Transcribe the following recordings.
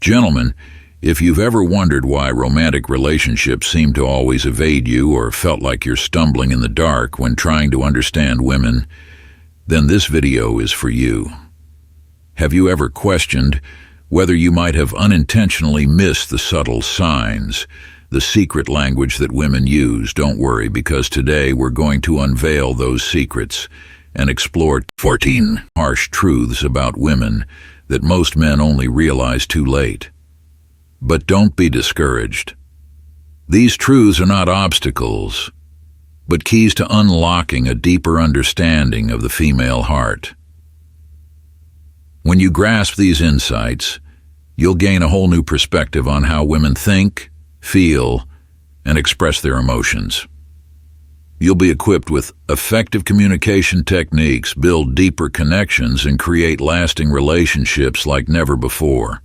Gentlemen, if you've ever wondered why romantic relationships seem to always evade you or felt like you're stumbling in the dark when trying to understand women, then this video is for you. Have you ever questioned whether you might have unintentionally missed the subtle signs, the secret language that women use? Don't worry, because today we're going to unveil those secrets and explore 14 harsh truths about women that most men only realize too late. But don't be discouraged. These truths are not obstacles, but keys to unlocking a deeper understanding of the female heart. When you grasp these insights, you'll gain a whole new perspective on how women think, feel, and express their emotions. You'll be equipped with effective communication techniques, build deeper connections, and create lasting relationships like never before.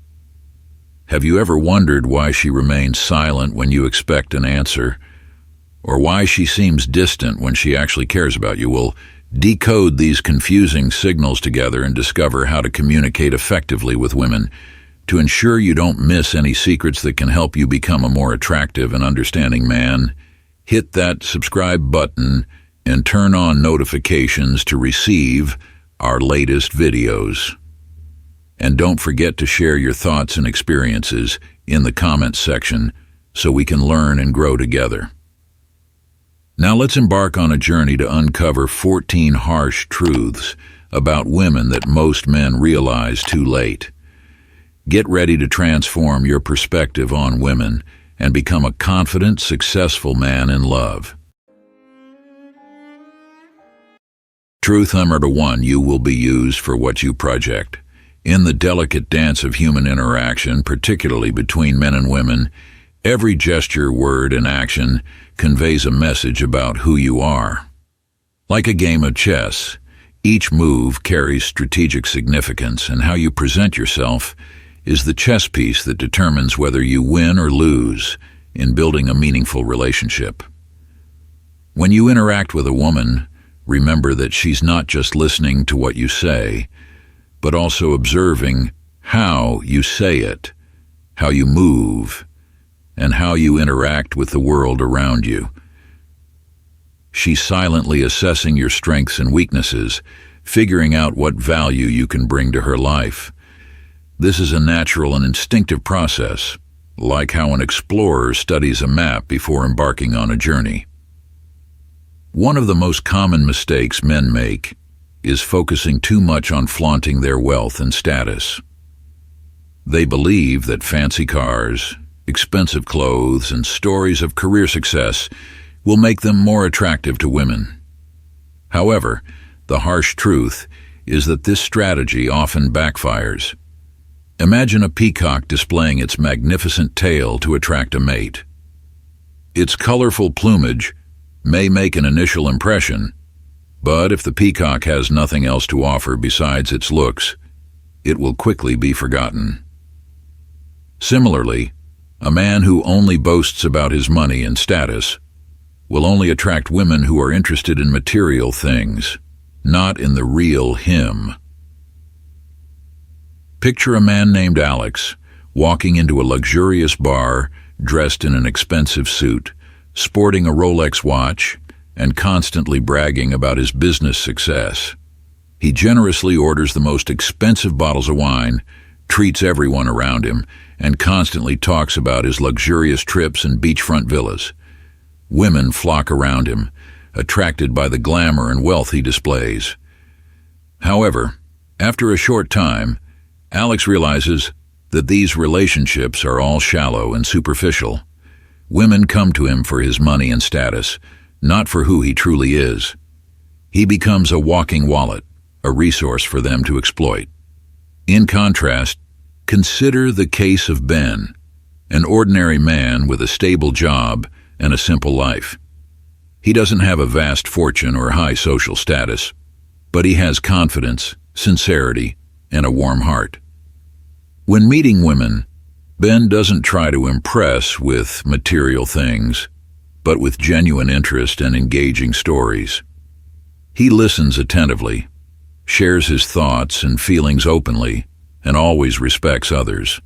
Have you ever wondered why she remains silent when you expect an answer, or why she seems distant when she actually cares about you? We'll decode these confusing signals together and discover how to communicate effectively with women to ensure you don't miss any secrets that can help you become a more attractive and understanding man. Hit that subscribe button and turn on notifications to receive our latest videos. And don't forget to share your thoughts and experiences in the comments section so we can learn and grow together. Now let's embark on a journey to uncover 14 harsh truths about women that most men realize too late. Get ready to transform your perspective on women and become a confident, successful man in love. Truth number 1: you will be used for what you project. In the delicate dance of human interaction, particularly between men and women, every gesture, word, and action conveys a message about who you are. Like a game of chess, each move carries strategic significance, and how you present yourself is the chess piece that determines whether you win or lose in building a meaningful relationship. When you interact with a woman, remember that she's not just listening to what you say, but also observing how you say it, how you move, and how you interact with the world around you. She's silently assessing your strengths and weaknesses, figuring out what value you can bring to her life. This is a natural and instinctive process, like how an explorer studies a map before embarking on a journey. One of the most common mistakes men make is focusing too much on flaunting their wealth and status. They believe that fancy cars, expensive clothes, and stories of career success will make them more attractive to women. However, the harsh truth is that this strategy often backfires. Imagine a peacock displaying its magnificent tail to attract a mate. Its colorful plumage may make an initial impression, but if the peacock has nothing else to offer besides its looks, it will quickly be forgotten. Similarly, a man who only boasts about his money and status will only attract women who are interested in material things, not in the real him. Picture a man named Alex walking into a luxurious bar, dressed in an expensive suit, sporting a Rolex watch, and constantly bragging about his business success. He generously orders the most expensive bottles of wine, treats everyone around him, and constantly talks about his luxurious trips and beachfront villas. Women flock around him, attracted by the glamour and wealth he displays. However, after a short time, Alex realizes that these relationships are all shallow and superficial. Women come to him for his money and status, not for who he truly is. He becomes a walking wallet, a resource for them to exploit. In contrast, consider the case of Ben, an ordinary man with a stable job and a simple life. He doesn't have a vast fortune or high social status, but he has confidence, sincerity, and a warm heart. When meeting women, Ben doesn't try to impress with material things, but with genuine interest and engaging stories. He listens attentively, shares his thoughts and feelings openly, and always respects others.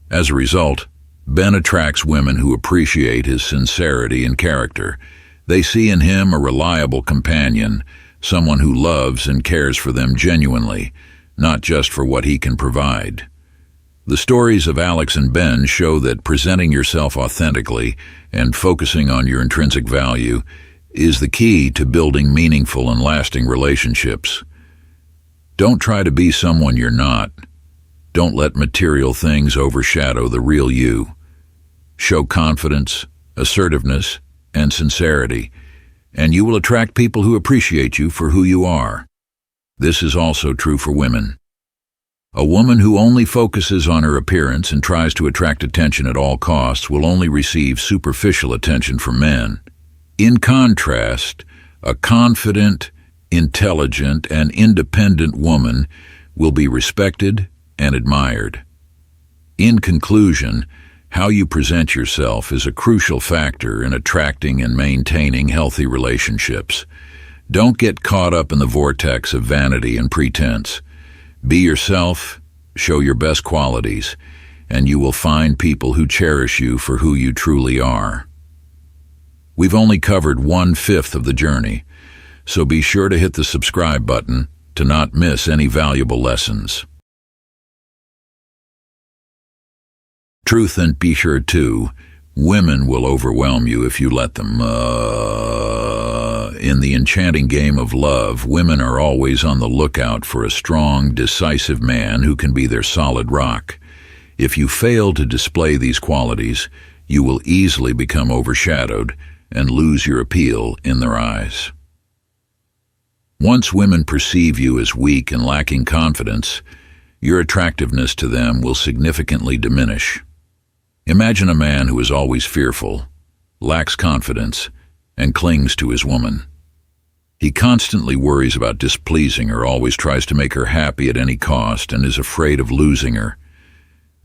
As a result, Ben attracts women who appreciate his sincerity and character. They see in him a reliable companion, someone who loves and cares for them genuinely, not just for what he can provide. The stories of Alex and Ben show that presenting yourself authentically and focusing on your intrinsic value is the key to building meaningful and lasting relationships. Don't try to be someone you're not. Don't let material things overshadow the real you. Show confidence, assertiveness, and sincerity, and you will attract people who appreciate you for who you are. This is also true for women. A woman who only focuses on her appearance and tries to attract attention at all costs will only receive superficial attention from men. In contrast, a confident, intelligent, and independent woman will be respected and admired. In conclusion, how you present yourself is a crucial factor in attracting and maintaining healthy relationships. Don't get caught up in the vortex of vanity and pretense. Be yourself, show your best qualities, and you will find people who cherish you for who you truly are. We've only covered 1/5 of the journey, so be sure to hit the subscribe button to not miss any valuable lessons. Truth, and be sure too, women will overwhelm you if you let them. In the enchanting game of love, women are always on the lookout for a strong, decisive man who can be their solid rock. If you fail to display these qualities, you will easily become overshadowed and lose your appeal in their eyes. Once women perceive you as weak and lacking confidence, your attractiveness to them will significantly diminish. Imagine a man who is always fearful, lacks confidence, and clings to his woman. He constantly worries about displeasing her, always tries to make her happy at any cost, and is afraid of losing her.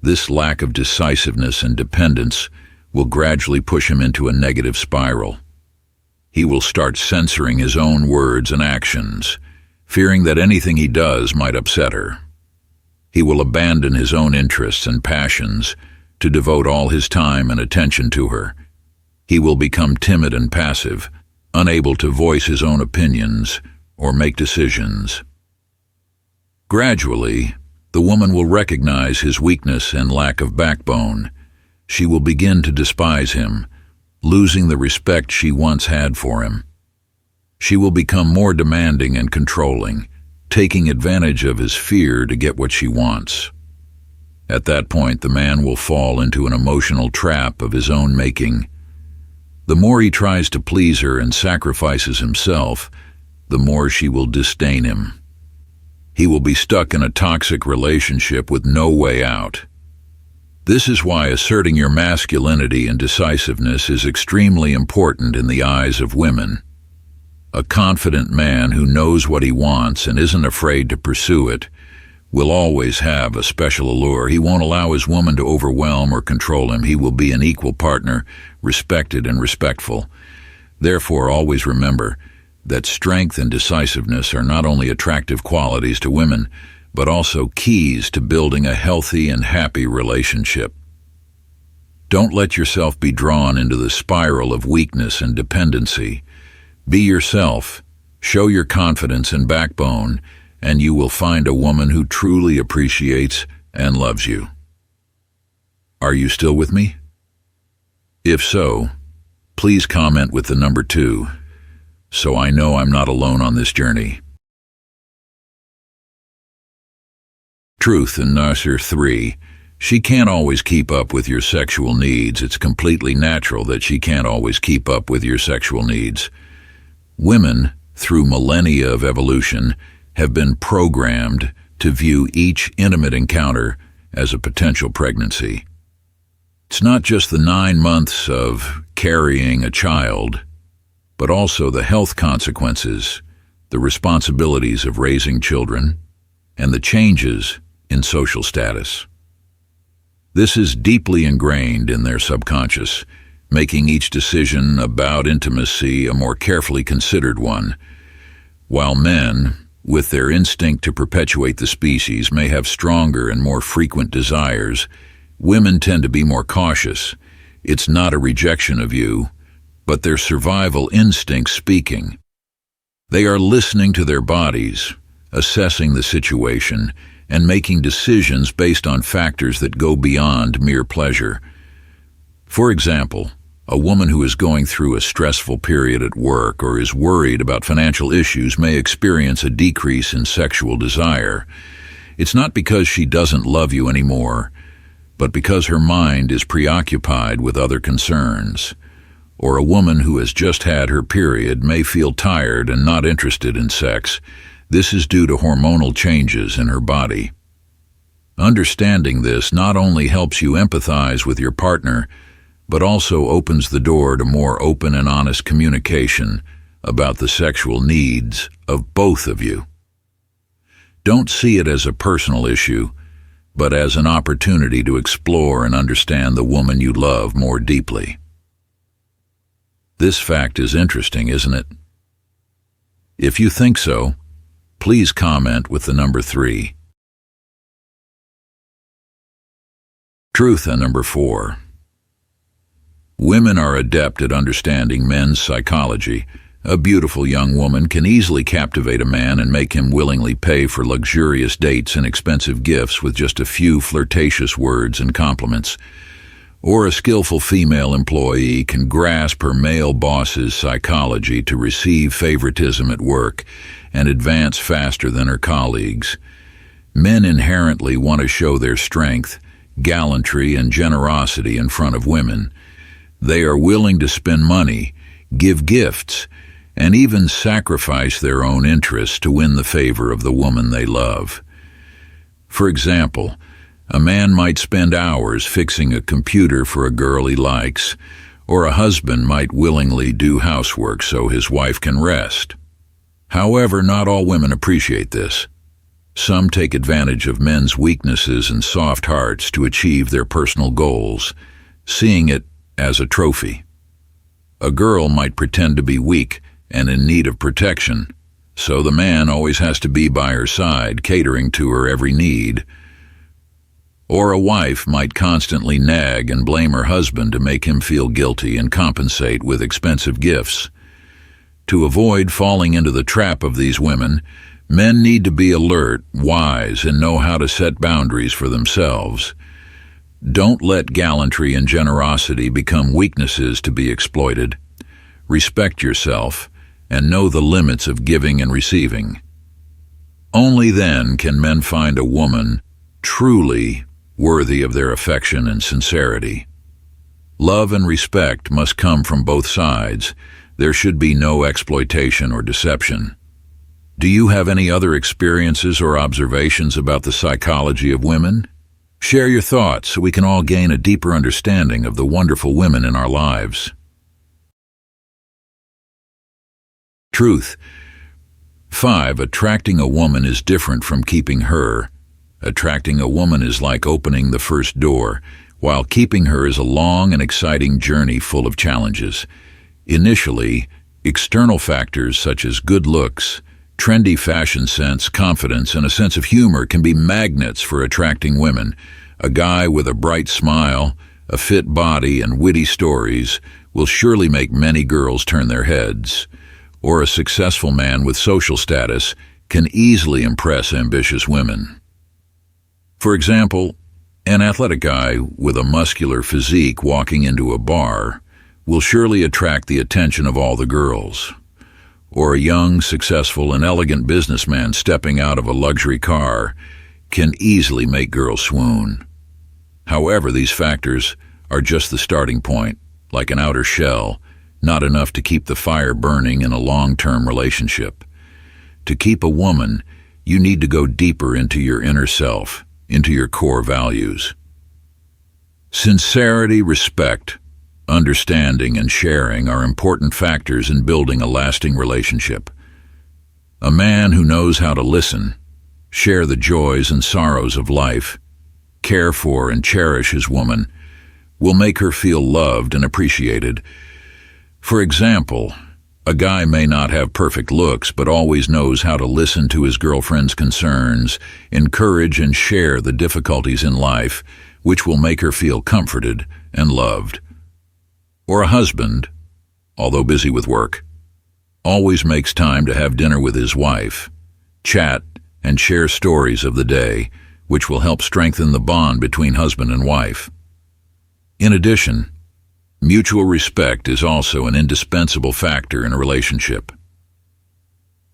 This lack of decisiveness and dependence will gradually push him into a negative spiral. He will start censoring his own words and actions, fearing that anything he does might upset her. He will abandon his own interests and passions to devote all his time and attention to her. He will become timid and passive, unable to voice his own opinions or make decisions. Gradually, the woman will recognize his weakness and lack of backbone. She will begin to despise him, losing the respect she once had for him. She will become more demanding and controlling, taking advantage of his fear to get what she wants. At that point, the man will fall into an emotional trap of his own making. The more he tries to please her and sacrifices himself, the more she will disdain him. He will be stuck in a toxic relationship with no way out. This is why asserting your masculinity and decisiveness is extremely important in the eyes of women. A confident man who knows what he wants and isn't afraid to pursue it will always have a special allure. He won't allow his woman to overwhelm or control him. He will be an equal partner, respected and respectful. Therefore, always remember that strength and decisiveness are not only attractive qualities to women, but also keys to building a healthy and happy relationship. Don't let yourself be drawn into the spiral of weakness and dependency. Be yourself, show your confidence and backbone, and you will find a woman who truly appreciates and loves you. Are you still with me? If so, please comment with the number 2, so I know I'm not alone on this journey. Truth, and Nasser 3. She can't always keep up with your sexual needs. It's completely natural that she can't always keep up with your sexual needs. Women, through millennia of evolution, have been programmed to view each intimate encounter as a potential pregnancy. It's not just the 9 months of carrying a child, but also the health consequences, the responsibilities of raising children, and the changes in social status. This is deeply ingrained in their subconscious, making each decision about intimacy a more carefully considered one, while men, with their instinct to perpetuate the species, may have stronger and more frequent desires. Women tend to be more cautious. It's not a rejection of you, but their survival instincts speaking. They are listening to their bodies, assessing the situation, and making decisions based on factors that go beyond mere pleasure. For example, a woman who is going through a stressful period at work or is worried about financial issues may experience a decrease in sexual desire. It's not because she doesn't love you anymore, but because her mind is preoccupied with other concerns. Or a woman who has just had her period may feel tired and not interested in sex. This is due to hormonal changes in her body. Understanding this not only helps you empathize with your partner, but also opens the door to more open and honest communication about the sexual needs of both of you. Don't see it as a personal issue, but as an opportunity to explore and understand the woman you love more deeply. This fact is interesting, isn't it? If you think so, please comment with the number 3. Truth and number 4. Women are adept at understanding men's psychology. A beautiful young woman can easily captivate a man and make him willingly pay for luxurious dates and expensive gifts with just a few flirtatious words and compliments. Or a skillful female employee can grasp her male boss's psychology to receive favoritism at work and advance faster than her colleagues. Men inherently want to show their strength, gallantry, and generosity in front of women. They are willing to spend money, give gifts, and even sacrifice their own interests to win the favor of the woman they love. For example, a man might spend hours fixing a computer for a girl he likes, or a husband might willingly do housework so his wife can rest. However, not all women appreciate this. Some take advantage of men's weaknesses and soft hearts to achieve their personal goals, seeing it as a trophy. A girl might pretend to be weak and in need of protection, so the man always has to be by her side, catering to her every need. Or a wife might constantly nag and blame her husband to make him feel guilty and compensate with expensive gifts. To avoid falling into the trap of these women, men need to be alert, wise, and know how to set boundaries for themselves. Don't let gallantry and generosity become weaknesses to be exploited. Respect yourself and know the limits of giving and receiving. Only then can men find a woman truly worthy of their affection and sincerity. Love and respect must come from both sides. There should be no exploitation or deception. Do you have any other experiences or observations about the psychology of women? Share your thoughts so we can all gain a deeper understanding of the wonderful women in our lives. Truth. 5. Attracting a woman is different from keeping her. Attracting a woman is like opening the first door, while keeping her is a long and exciting journey full of challenges. Initially, external factors such as good looks, trendy fashion sense, confidence, and a sense of humor can be magnets for attracting women. A guy with a bright smile, a fit body, and witty stories will surely make many girls turn their heads. Or a successful man with social status can easily impress ambitious women. For example, an athletic guy with a muscular physique walking into a bar will surely attract the attention of all the girls. Or a young, successful, and elegant businessman stepping out of a luxury car can easily make girls swoon. However, these factors are just the starting point, like an outer shell, not enough to keep the fire burning in a long-term relationship. To keep a woman, you need to go deeper into your inner self, into your core values. Sincerity, respect, understanding, and sharing are important factors in building a lasting relationship. A man who knows how to listen, share the joys and sorrows of life, care for and cherish his woman, will make her feel loved and appreciated. For example, a guy may not have perfect looks but always knows how to listen to his girlfriend's concerns, encourage and share the difficulties in life, which will make her feel comforted and loved. Or a husband, although busy with work, always makes time to have dinner with his wife, chat, and share stories of the day, which will help strengthen the bond between husband and wife. In addition, mutual respect is also an indispensable factor in a relationship.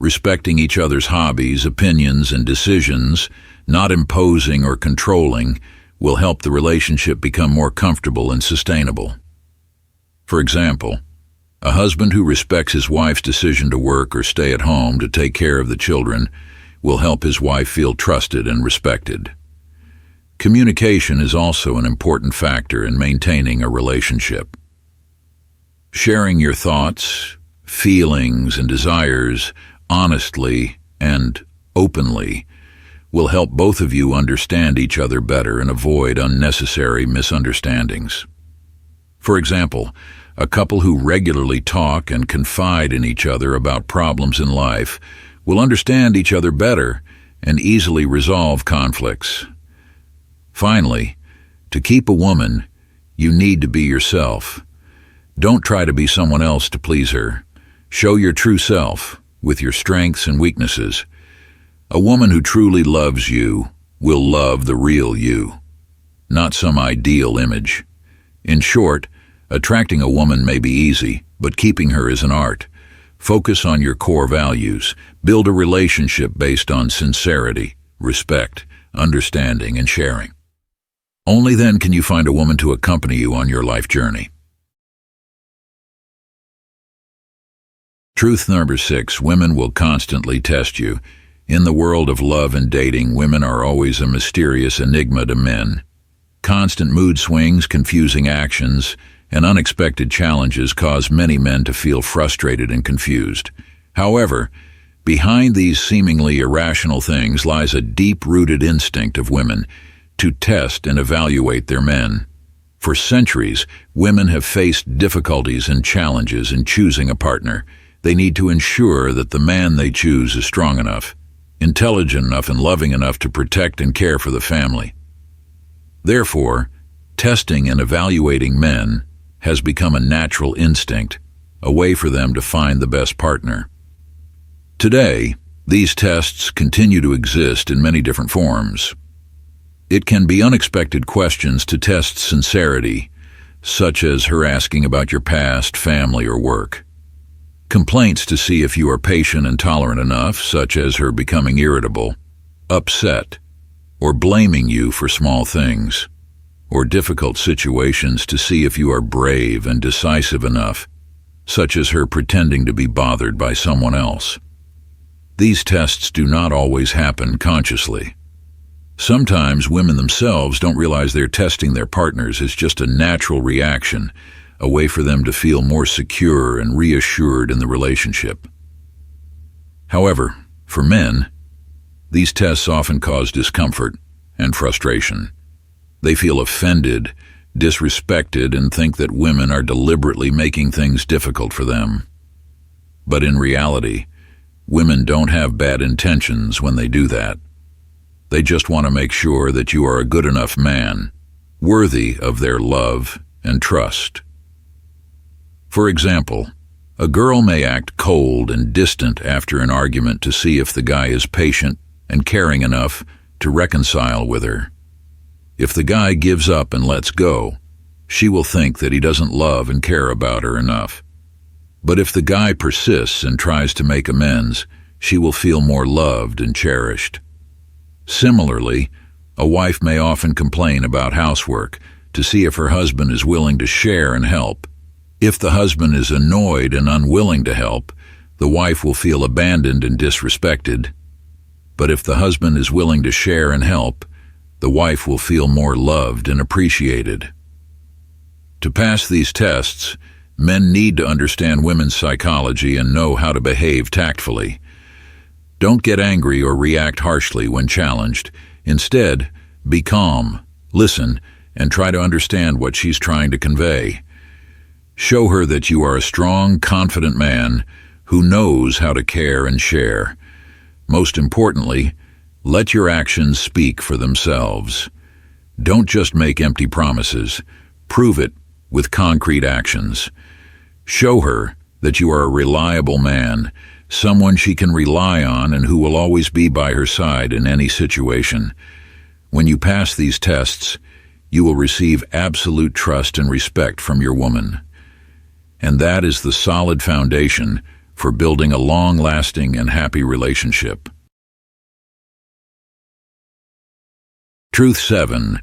Respecting each other's hobbies, opinions, and decisions, not imposing or controlling, will help the relationship become more comfortable and sustainable. For example, a husband who respects his wife's decision to work or stay at home to take care of the children will help his wife feel trusted and respected. Communication is also an important factor in maintaining a relationship. Sharing your thoughts, feelings, and desires honestly and openly will help both of you understand each other better and avoid unnecessary misunderstandings. For example, a couple who regularly talk and confide in each other about problems in life will understand each other better and easily resolve conflicts. Finally, to keep a woman, you need to be yourself. Don't try to be someone else to please her. Show your true self, with your strengths and weaknesses. A woman who truly loves you will love the real you, not some ideal image. In short, attracting a woman may be easy, but keeping her is an art. Focus on your core values. Build a relationship based on sincerity, respect, understanding, and sharing. Only then can you find a woman to accompany you on your life journey. Truth number 6, women will constantly test you. In the world of love and dating, women are always a mysterious enigma to men. Constant mood swings, confusing actions, and unexpected challenges cause many men to feel frustrated and confused. However, behind these seemingly irrational things lies a deep-rooted instinct of women to test and evaluate their men. For centuries, women have faced difficulties and challenges in choosing a partner. They need to ensure that the man they choose is strong enough, intelligent enough, and loving enough to protect and care for the family. Therefore, testing and evaluating men has become a natural instinct, a way for them to find the best partner. Today, these tests continue to exist in many different forms. It can be unexpected questions to test sincerity, such as her asking about your past, family, or work. Complaints to see if you are patient and tolerant enough, such as her becoming irritable, upset, or blaming you for small things. Or difficult situations to see if you are brave and decisive enough, such as her pretending to be bothered by someone else. These tests do not always happen consciously. Sometimes women themselves don't realize they're testing their partners as just a natural reaction, a way for them to feel more secure and reassured in the relationship. However, for men, these tests often cause discomfort and frustration. They feel offended, disrespected, and think that women are deliberately making things difficult for them. But in reality, women don't have bad intentions when they do that. They just want to make sure that you are a good enough man, worthy of their love and trust. For example, a girl may act cold and distant after an argument to see if the guy is patient and caring enough to reconcile with her. If the guy gives up and lets go, she will think that he doesn't love and care about her enough. But if the guy persists and tries to make amends, she will feel more loved and cherished. Similarly, a wife may often complain about housework to see if her husband is willing to share and help. If the husband is annoyed and unwilling to help, the wife will feel abandoned and disrespected. But if the husband is willing to share and help, the wife will feel more loved and appreciated. To pass these tests, men need to understand women's psychology and know how to behave tactfully. Don't get angry or react harshly when challenged. Instead, be calm, listen, and try to understand what she's trying to convey. Show her that you are a strong, confident man who knows how to care and share. Most importantly, let your actions speak for themselves. Don't just make empty promises. Prove it with concrete actions. Show her that you are a reliable man, someone she can rely on and who will always be by her side in any situation. When you pass these tests, you will receive absolute trust and respect from your woman. And that is the solid foundation for building a long-lasting and happy relationship. Truth 7.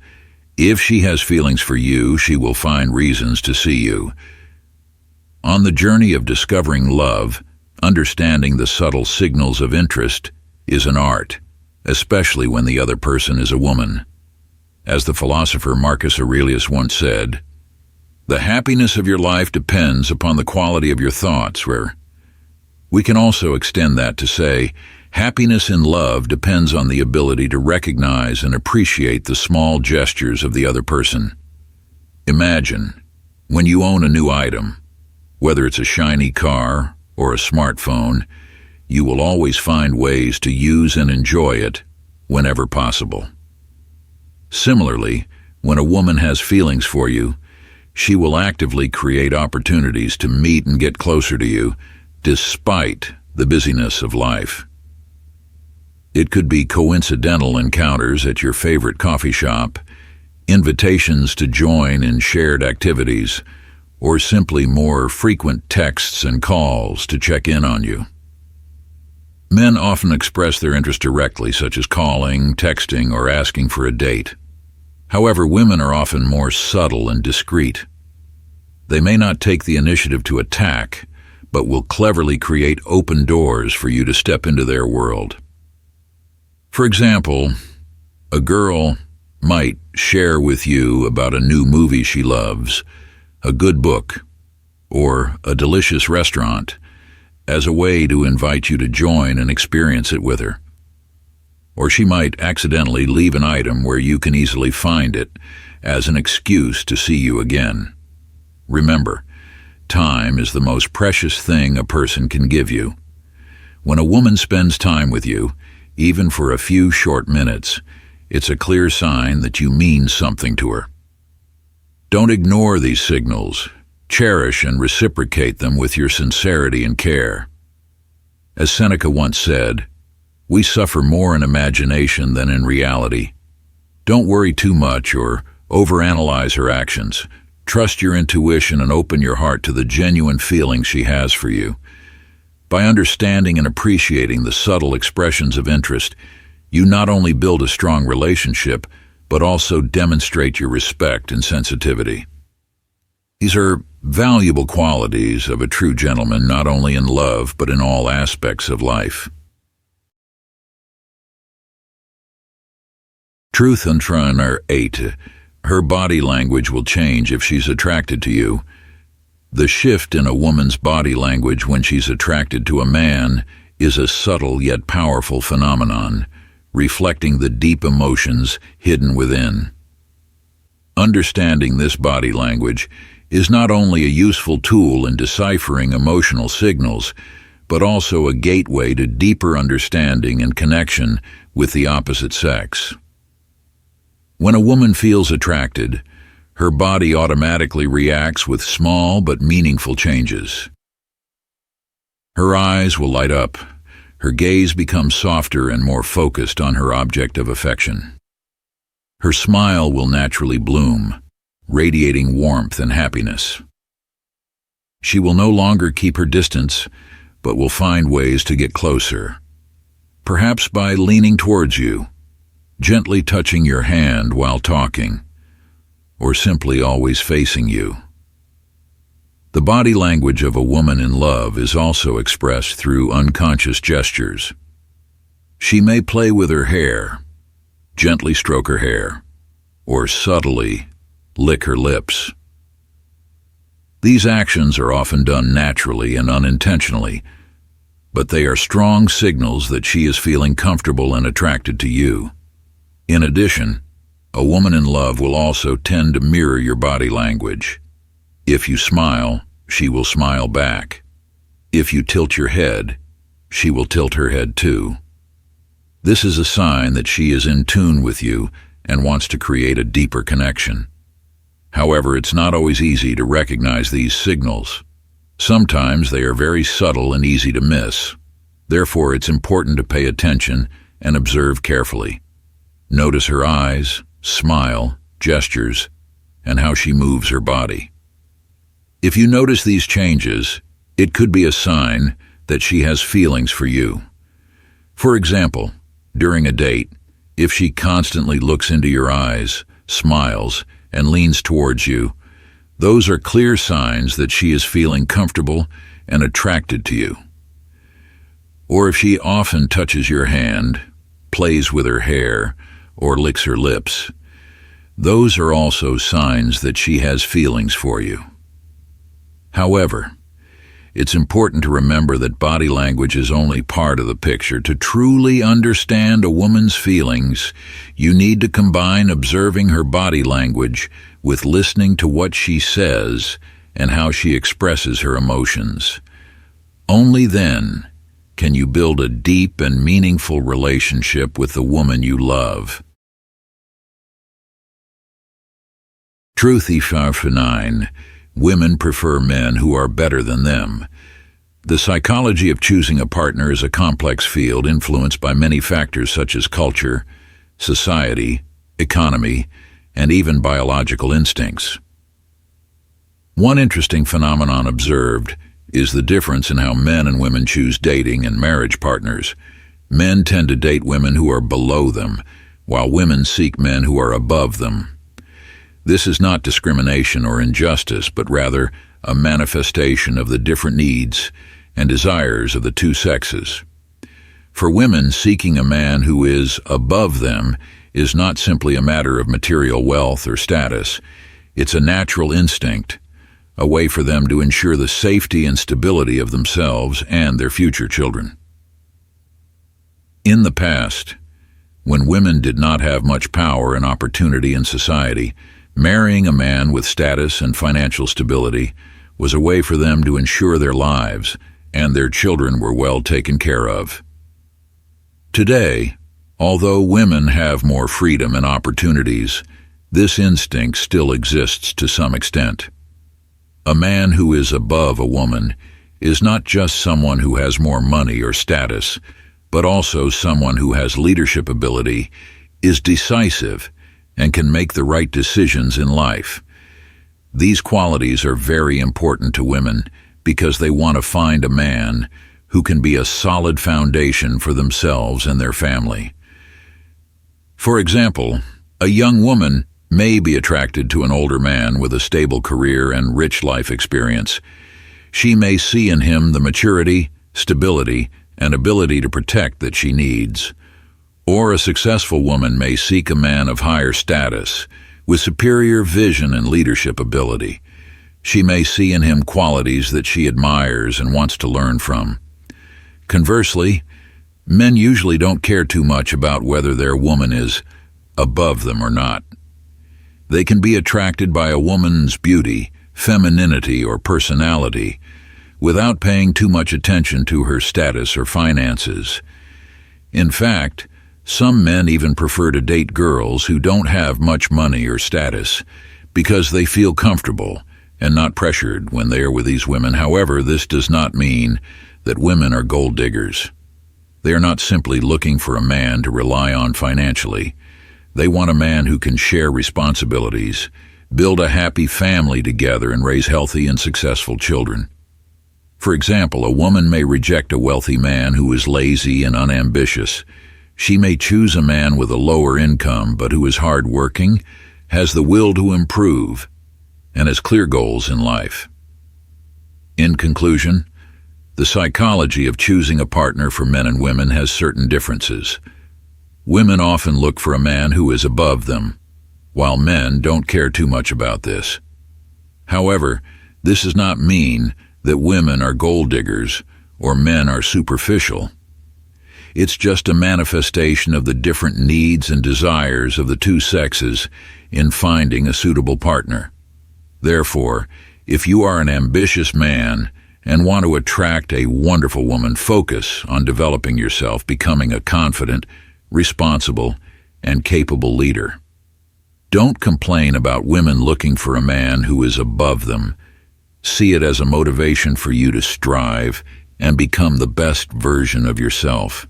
If she has feelings for you, she will find reasons to see you. On the journey of discovering love, understanding the subtle signals of interest is an art, especially when the other person is a woman. As the philosopher Marcus Aurelius once said, "The happiness of your life depends upon the quality of your thoughts," where we can also extend that to say, happiness in love depends on the ability to recognize and appreciate the small gestures of the other person. Imagine, when you own a new item, whether it's a shiny car or a smartphone, you will always find ways to use and enjoy it whenever possible. Similarly, when a woman has feelings for you, she will actively create opportunities to meet and get closer to you, despite the busyness of life. It could be coincidental encounters at your favorite coffee shop, invitations to join in shared activities, or simply more frequent texts and calls to check in on you. Men often express their interest directly, such as calling, texting, or asking for a date. However, women are often more subtle and discreet. They may not take the initiative to attack, but will cleverly create open doors for you to step into their world. For example, a girl might share with you about a new movie she loves, a good book, or a delicious restaurant as a way to invite you to join and experience it with her. Or she might accidentally leave an item where you can easily find it as an excuse to see you again. Remember, time is the most precious thing a person can give you. When a woman spends time with you, even for a few short minutes, it's a clear sign that you mean something to her. Don't ignore these signals. Cherish and reciprocate them with your sincerity and care. As Seneca once said, "We suffer more in imagination than in reality." Don't worry too much or overanalyze her actions. Trust your intuition and open your heart to the genuine feelings she has for you. By understanding and appreciating the subtle expressions of interest, you not only build a strong relationship, but also demonstrate your respect and sensitivity. These are valuable qualities of a true gentleman, not only in love, but in all aspects of life. Truth and Trun are 8. Her body language will change if she's attracted to you. The shift in a woman's body language when she's attracted to a man is a subtle yet powerful phenomenon, reflecting the deep emotions hidden within. Understanding this body language is not only a useful tool in deciphering emotional signals, but also a gateway to deeper understanding and connection with the opposite sex. When a woman feels attracted, her body automatically reacts with small but meaningful changes. Her eyes will light up. Her gaze becomes softer and more focused on her object of affection. Her smile will naturally bloom, radiating warmth and happiness. She will no longer keep her distance, but will find ways to get closer, perhaps by leaning towards you, gently touching your hand while talking, or simply always facing you. The body language of a woman in love is also expressed through unconscious gestures. She may play with her hair, gently stroke her hair, or subtly lick her lips. These actions are often done naturally and unintentionally, but they are strong signals that she is feeling comfortable and attracted to you. In addition, a woman in love will also tend to mirror your body language. If you smile, she will smile back. If you tilt your head, she will tilt her head too. This is a sign that she is in tune with you and wants to create a deeper connection. However, it's not always easy to recognize these signals. Sometimes they are very subtle and easy to miss. Therefore, it's important to pay attention and observe carefully. Notice her eyes, smile, gestures, and how she moves her body. If you notice these changes, it could be a sign that she has feelings for you. For example, during a date, if she constantly looks into your eyes, smiles, and leans towards you, those are clear signs that she is feeling comfortable and attracted to you. Or if she often touches your hand, plays with her hair, or licks her lips, those are also signs that she has feelings for you. However, it's important to remember that body language is only part of the picture. To truly understand a woman's feelings, you need to combine observing her body language with listening to what she says and how she expresses her emotions. Only then can you build a deep and meaningful relationship with the woman you love. Truth for 9. Women prefer men who are better than them. The psychology of choosing a partner is a complex field influenced by many factors such as culture, society, economy, and even biological instincts. One interesting phenomenon observed is the difference in how men and women choose dating and marriage partners. Men tend to date women who are below them, while women seek men who are above them. This is not discrimination or injustice, but rather a manifestation of the different needs and desires of the two sexes. For women, seeking a man who is above them is not simply a matter of material wealth or status. It's a natural instinct, a way for them to ensure the safety and stability of themselves and their future children. In the past, when women did not have much power and opportunity in society, marrying a man with status and financial stability was a way for them to ensure their lives and their children were well taken care of. Today, although women have more freedom and opportunities, this instinct still exists to some extent. A man who is above a woman is not just someone who has more money or status, but also someone who has leadership ability, is decisive, and can make the right decisions in life. These qualities are very important to women because they want to find a man who can be a solid foundation for themselves and their family. For example, a young woman may be attracted to an older man with a stable career and rich life experience. She may see in him the maturity, stability, and ability to protect that she needs. Or a successful woman may seek a man of higher status, with superior vision and leadership ability. She may see in him qualities that she admires and wants to learn from. Conversely, men usually don't care too much about whether their woman is above them or not. They can be attracted by a woman's beauty, femininity, or personality, without paying too much attention to her status or finances. In fact, some men even prefer to date girls who don't have much money or status because they feel comfortable and not pressured when they are with these women. However, this does not mean that women are gold diggers. They are not simply looking for a man to rely on financially. They want a man who can share responsibilities, build a happy family together, and raise healthy and successful children. For example, a woman may reject a wealthy man who is lazy and unambitious. She may choose a man with a lower income but who is hardworking, has the will to improve, and has clear goals in life. In conclusion, the psychology of choosing a partner for men and women has certain differences. Women often look for a man who is above them, while men don't care too much about this. However, this does not mean that women are gold diggers or men are superficial. It's just a manifestation of the different needs and desires of the two sexes in finding a suitable partner. Therefore, if you are an ambitious man and want to attract a wonderful woman, focus on developing yourself, becoming a confident, responsible, and capable leader. Don't complain about women looking for a man who is above them. See it as a motivation for you to strive and become the best version of yourself.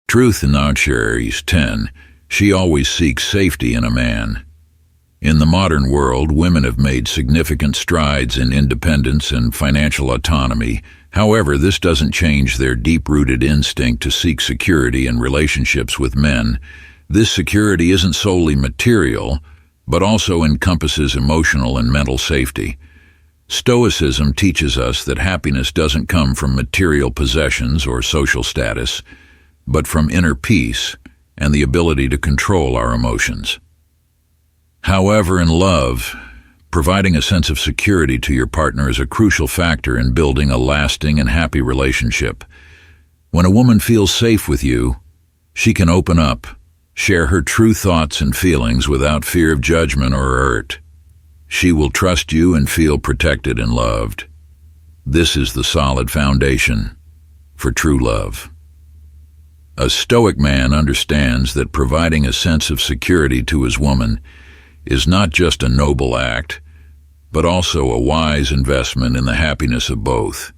Truth in Outshires 10. She always seeks safety in a man. In the modern world, women have made significant strides in independence and financial autonomy. However, this doesn't change their deep-rooted instinct to seek security in relationships with men. This security isn't solely material, but also encompasses emotional and mental safety. Stoicism teaches us that happiness doesn't come from material possessions or social status, but from inner peace and the ability to control our emotions. However, in love, providing a sense of security to your partner is a crucial factor in building a lasting and happy relationship. When a woman feels safe with you, she can open up, share her true thoughts and feelings without fear of judgment or hurt. She will trust you and feel protected and loved. This is the solid foundation for true love. A Stoic man understands that providing a sense of security to his woman is not just a noble act, but also a wise investment in the happiness of both.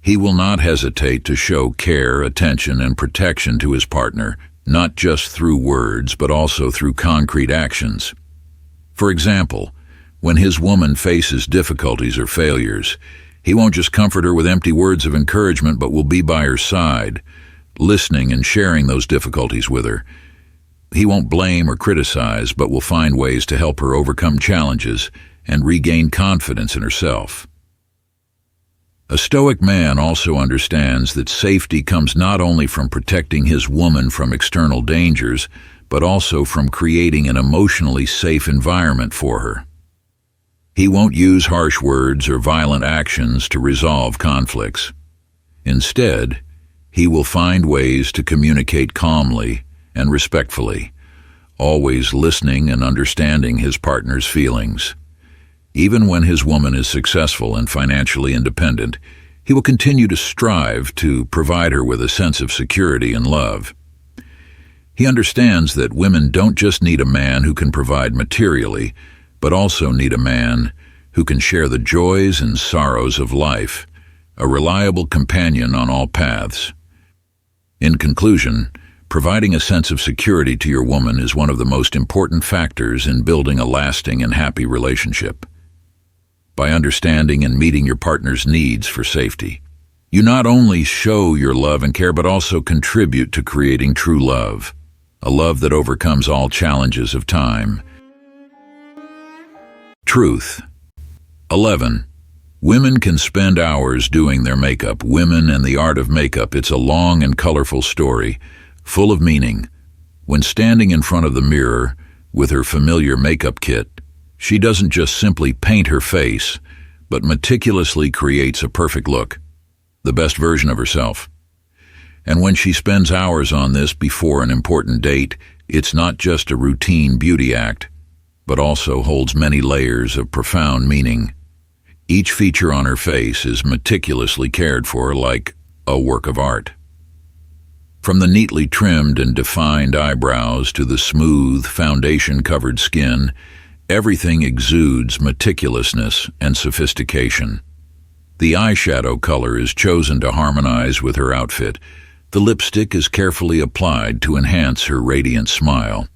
He will not hesitate to show care, attention, and protection to his partner, not just through words, but also through concrete actions. For example, when his woman faces difficulties or failures, he won't just comfort her with empty words of encouragement, but will be by her side, listening and sharing those difficulties with her. He won't blame or criticize, but will find ways to help her overcome challenges and regain confidence in herself. A Stoic man also understands that safety comes not only from protecting his woman from external dangers, but also from creating an emotionally safe environment for her. He won't use harsh words or violent actions to resolve conflicts. Instead, he will find ways to communicate calmly and respectfully, always listening and understanding his partner's feelings. Even when his woman is successful and financially independent, he will continue to strive to provide her with a sense of security and love. He understands that women don't just need a man who can provide materially, but also need a man who can share the joys and sorrows of life, a reliable companion on all paths. In conclusion, providing a sense of security to your woman is one of the most important factors in building a lasting and happy relationship. By understanding and meeting your partner's needs for safety, you not only show your love and care, but also contribute to creating true love, a love that overcomes all challenges of time. Truth. 11. Women can spend hours doing their makeup. Women and the art of makeup. It's a long and colorful story, full of meaning. When standing in front of the mirror with her familiar makeup kit, she doesn't just simply paint her face, but meticulously creates a perfect look, the best version of herself. And when she spends hours on this before an important date, it's not just a routine beauty act, but also holds many layers of profound meaning. Each feature on her face is meticulously cared for, like a work of art. From the neatly trimmed and defined eyebrows to the smooth, foundation-covered skin, everything exudes meticulousness and sophistication. The eyeshadow color is chosen to harmonize with her outfit. The lipstick is carefully applied to enhance her radiant smile.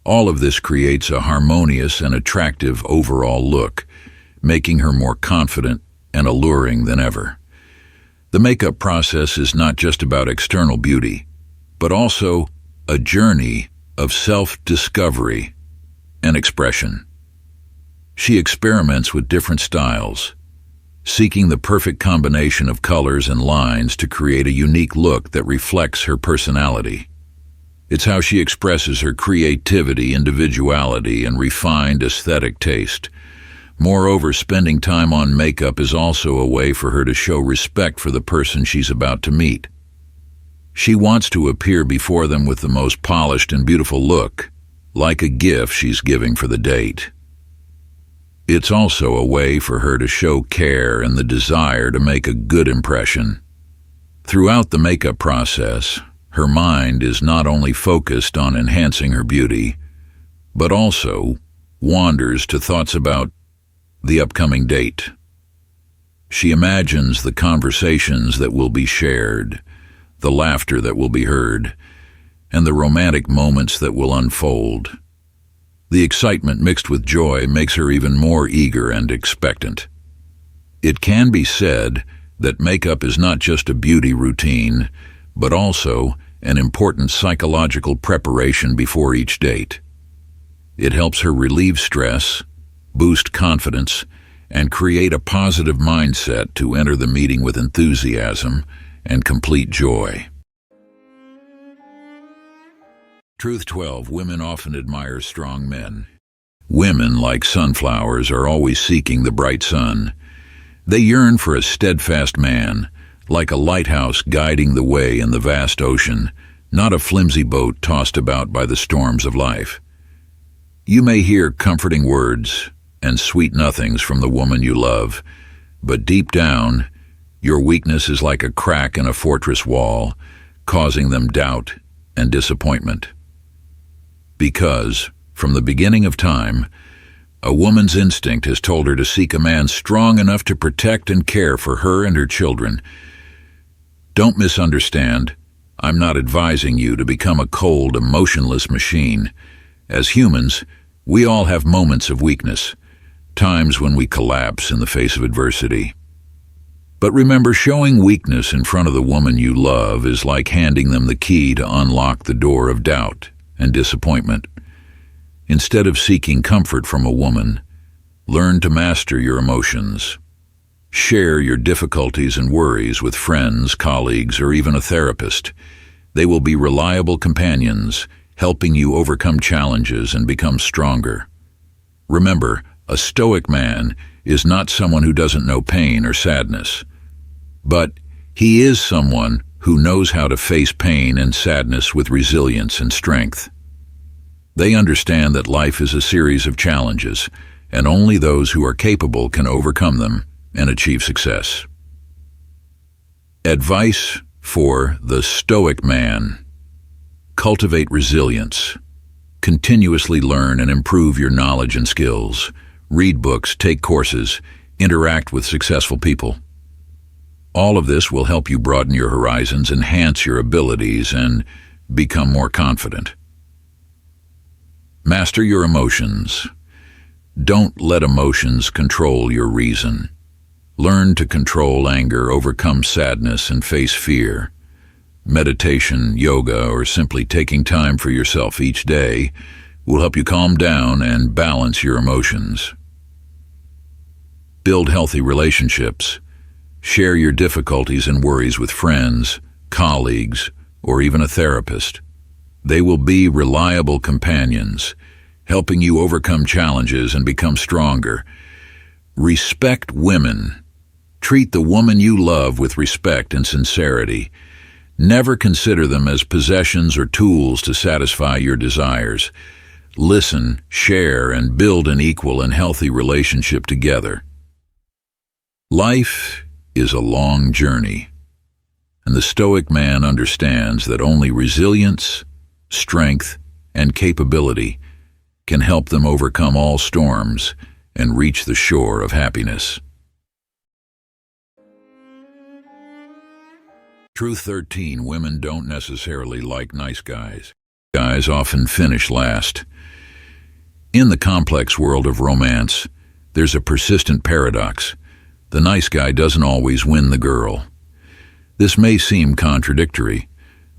All of this creates a harmonious and attractive overall look, making her more confident and alluring than ever. The makeup process is not just about external beauty, but also a journey of self-discovery and expression. She experiments with different styles, seeking the perfect combination of colors and lines to create a unique look that reflects her personality. It's how she expresses her creativity, individuality, and refined aesthetic taste. Moreover, spending time on makeup is also a way for her to show respect for the person she's about to meet. She wants to appear before them with the most polished and beautiful look, like a gift she's giving for the date. It's also a way for her to show care and the desire to make a good impression. Throughout the makeup process, Her mind is not only focused on enhancing her beauty, but also wanders to thoughts about the upcoming date. She imagines the conversations that will be shared, the laughter that will be heard, and the romantic moments that will unfold. The excitement mixed with joy makes her even more eager and expectant. It can be said that makeup is not just a beauty routine, but also an important psychological preparation before each date. It helps her relieve stress, boost confidence, and create a positive mindset to enter the meeting with enthusiasm and complete joy. Truth 12. Women often admire strong men. Women, like sunflowers, are always seeking the bright sun. They yearn for a steadfast man, like a lighthouse guiding the way in the vast ocean, not a flimsy boat tossed about by the storms of life. You may hear comforting words and sweet nothings from the woman you love, but deep down, your weakness is like a crack in a fortress wall, causing them doubt and disappointment. Because, from the beginning of time, a woman's instinct has told her to seek a man strong enough to protect and care for her and her children. Don't misunderstand. I'm not advising you to become a cold, emotionless machine. As humans, we all have moments of weakness, times when we collapse in the face of adversity. But remember, showing weakness in front of the woman you love is like handing them the key to unlock the door of doubt and disappointment. Instead of seeking comfort from a woman, learn to master your emotions. Share your difficulties and worries with friends, colleagues, or even a therapist. They will be reliable companions, helping you overcome challenges and become stronger. Remember, a Stoic man is not someone who doesn't know pain or sadness, but he is someone who knows how to face pain and sadness with resilience and strength. They understand that life is a series of challenges, and only those who are capable can overcome them and achieve success. Advice for the Stoic man. Cultivate resilience. Continuously learn and improve your knowledge and skills. Read books, take courses, interact with successful people. All of this will help you broaden your horizons, enhance your abilities, and become more confident. Master your emotions. Don't let emotions control your reason. Learn to control anger, overcome sadness, and face fear. Meditation, yoga, or simply taking time for yourself each day will help you calm down and balance your emotions. Build healthy relationships. Share your difficulties and worries with friends, colleagues, or even a therapist. They will be reliable companions, helping you overcome challenges and become stronger. Respect women. Treat the woman you love with respect and sincerity. Never consider them as possessions or tools to satisfy your desires. Listen, share, and build an equal and healthy relationship together. Life is a long journey, and the Stoic man understands that only resilience, strength, and capability can help them overcome all storms and reach the shore of happiness. Truth 13. Women don't necessarily like nice guys. Guys often finish last. In the complex world of romance, there's a persistent paradox. The nice guy doesn't always win the girl. This may seem contradictory,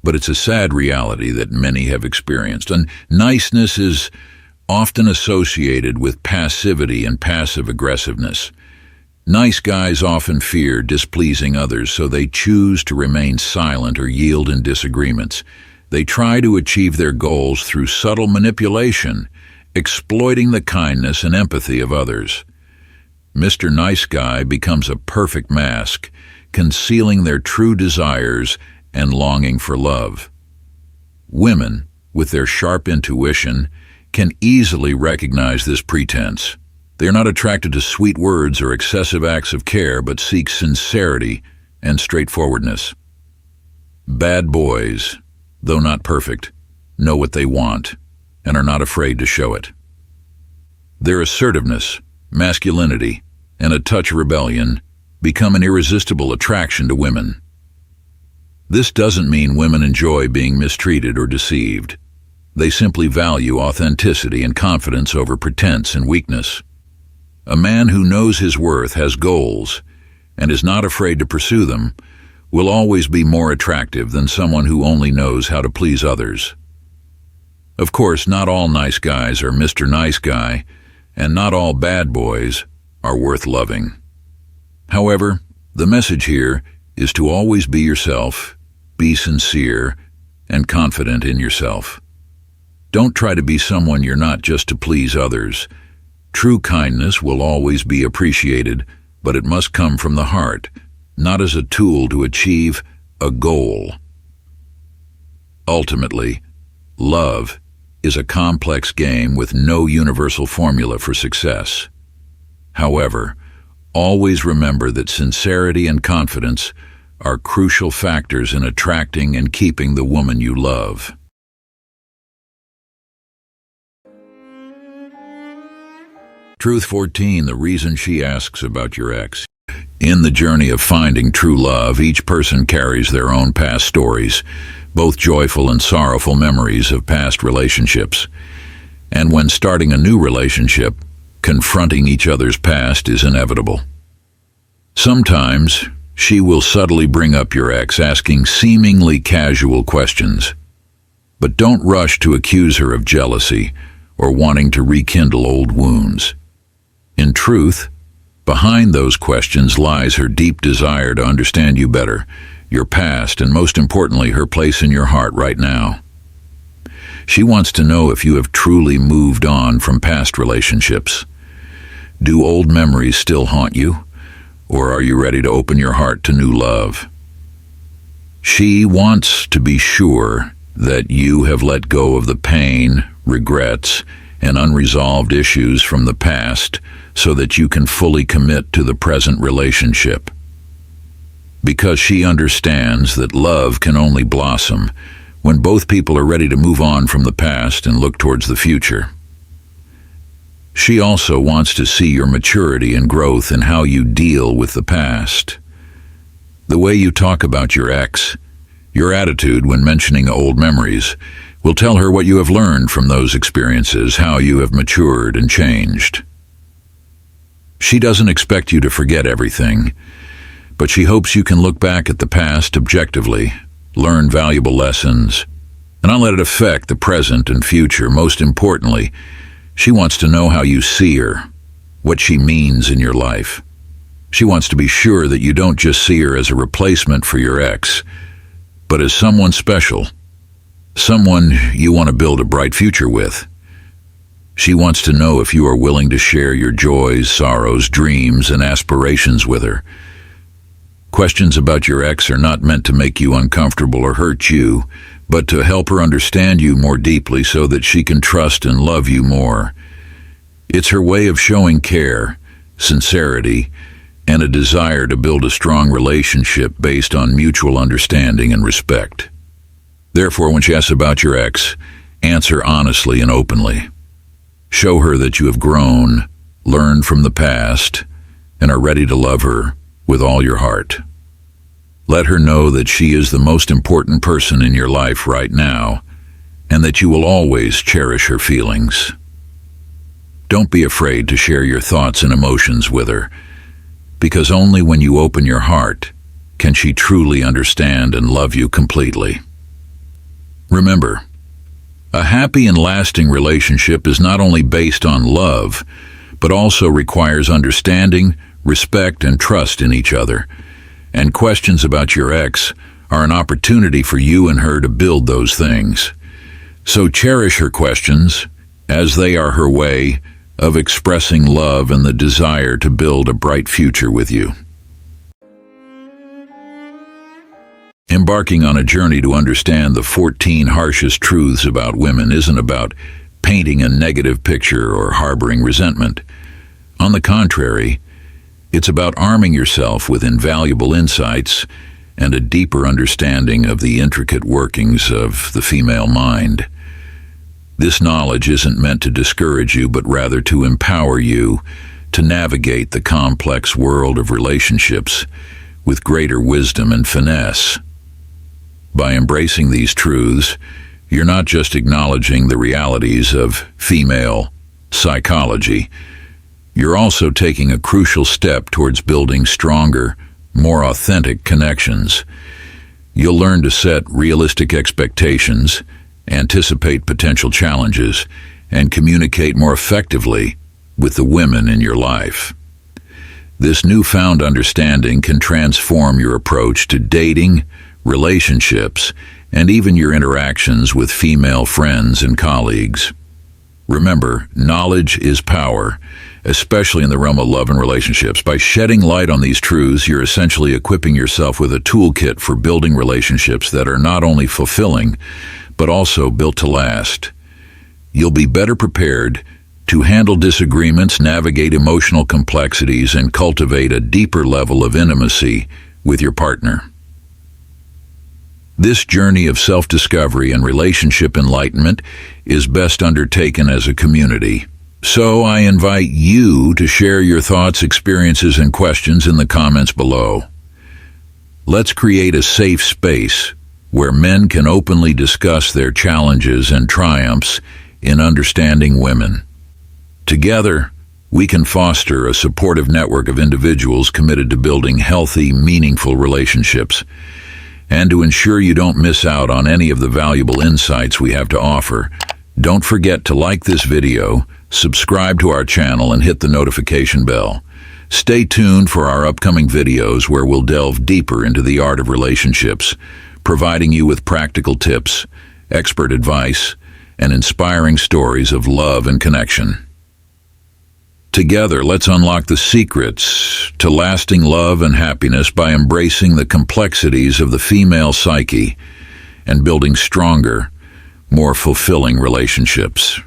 but it's a sad reality that many have experienced. And niceness is often associated with passivity and passive aggressiveness. Nice guys often fear displeasing others, so they choose to remain silent or yield in disagreements. They try to achieve their goals through subtle manipulation, exploiting the kindness and empathy of others. Mr. Nice Guy becomes a perfect mask, concealing their true desires and longing for love. Women, with their sharp intuition, can easily recognize this pretense. They are not attracted to sweet words or excessive acts of care, but seek sincerity and straightforwardness. Bad boys though not perfect, know what they want and are not afraid to show it. Their assertiveness, masculinity, and a touch of rebellion become an irresistible attraction to women. This doesn't mean women enjoy being mistreated or deceived. They simply value authenticity and confidence over pretense and weakness. A man who knows his worth, has goals, and is not afraid to pursue them will always be more attractive than someone who only knows how to please others. Of course, not all nice guys are Mr. Nice Guy, and not all bad boys are worth loving. However, the message here is to always be yourself, be sincere, and confident in yourself. Don't try to be someone you're not just to please others. True kindness will always be appreciated, but it must come from the heart, not as a tool to achieve a goal. Ultimately, love is a complex game with no universal formula for success. However, always remember that sincerity and confidence are crucial factors in attracting and keeping the woman you love. Truth 14, the reason she asks about your ex. In the journey of finding true love, each person carries their own past stories, both joyful and sorrowful memories of past relationships. And when starting a new relationship, confronting each other's past is inevitable. Sometimes, she will subtly bring up your ex, asking seemingly casual questions. But don't rush to accuse her of jealousy or wanting to rekindle old wounds. In truth, behind those questions lies her deep desire to understand you better, your past, and most importantly, her place in your heart right now. She wants to know if you have truly moved on from past relationships. Do old memories still haunt you, or are you ready to open your heart to new love? She wants to be sure that you have let go of the pain, regrets, and unresolved issues from the past so that you can fully commit to the present relationship. Because she understands that love can only blossom when both people are ready to move on from the past and look towards the future. She also wants to see your maturity and growth in how you deal with the past. The way you talk about your ex, your attitude when mentioning old memories, will tell her what you have learned from those experiences, how you have matured and changed. She doesn't expect you to forget everything, but she hopes you can look back at the past objectively, learn valuable lessons, and not let it affect the present and future. Most importantly, she wants to know how you see her, what she means in your life. She wants to be sure that you don't just see her as a replacement for your ex, but as someone special, someone you want to build a bright future with. She wants to know if you are willing to share your joys, sorrows, dreams, and aspirations with her. Questions about your ex are not meant to make you uncomfortable or hurt you, but to help her understand you more deeply so that she can trust and love you more. It's her way of showing care, sincerity, and a desire to build a strong relationship based on mutual understanding and respect. Therefore, when she asks about your ex, answer honestly and openly. Show her that you have grown, learned from the past, and are ready to love her with all your heart. Let her know that she is the most important person in your life right now, and that you will always cherish her feelings. Don't be afraid to share your thoughts and emotions with her, because only when you open your heart can she truly understand and love you completely. Remember, a happy and lasting relationship is not only based on love, but also requires understanding, respect, and trust in each other. And questions about your ex are an opportunity for you and her to build those things. So cherish her questions, as they are her way of expressing love and the desire to build a bright future with you. Embarking on a journey to understand the 14 harshest truths about women isn't about painting a negative picture or harboring resentment. On the contrary, it's about arming yourself with invaluable insights and a deeper understanding of the intricate workings of the female mind. This knowledge isn't meant to discourage you, but rather to empower you to navigate the complex world of relationships with greater wisdom and finesse. By embracing these truths, you're not just acknowledging the realities of female psychology, you're also taking a crucial step towards building stronger, more authentic connections. You'll learn to set realistic expectations, anticipate potential challenges, and communicate more effectively with the women in your life. This newfound understanding can transform your approach to dating, relationships, and even your interactions with female friends and colleagues. Remember, knowledge is power, especially in the realm of love and relationships. By shedding light on these truths, you're essentially equipping yourself with a toolkit for building relationships that are not only fulfilling, but also built to last. You'll be better prepared to handle disagreements, navigate emotional complexities, and cultivate a deeper level of intimacy with your partner. This journey of self-discovery and relationship enlightenment is best undertaken as a community. So I invite you to share your thoughts, experiences, and questions in the comments below. Let's create a safe space where men can openly discuss their challenges and triumphs in understanding women. Together, we can foster a supportive network of individuals committed to building healthy, meaningful relationships. And to ensure you don't miss out on any of the valuable insights we have to offer, don't forget to like this video, subscribe to our channel, and hit the notification bell. Stay tuned for our upcoming videos where we'll delve deeper into the art of relationships, providing you with practical tips, expert advice, and inspiring stories of love and connection. Together, let's unlock the secrets to lasting love and happiness by embracing the complexities of the female psyche and building stronger, more fulfilling relationships.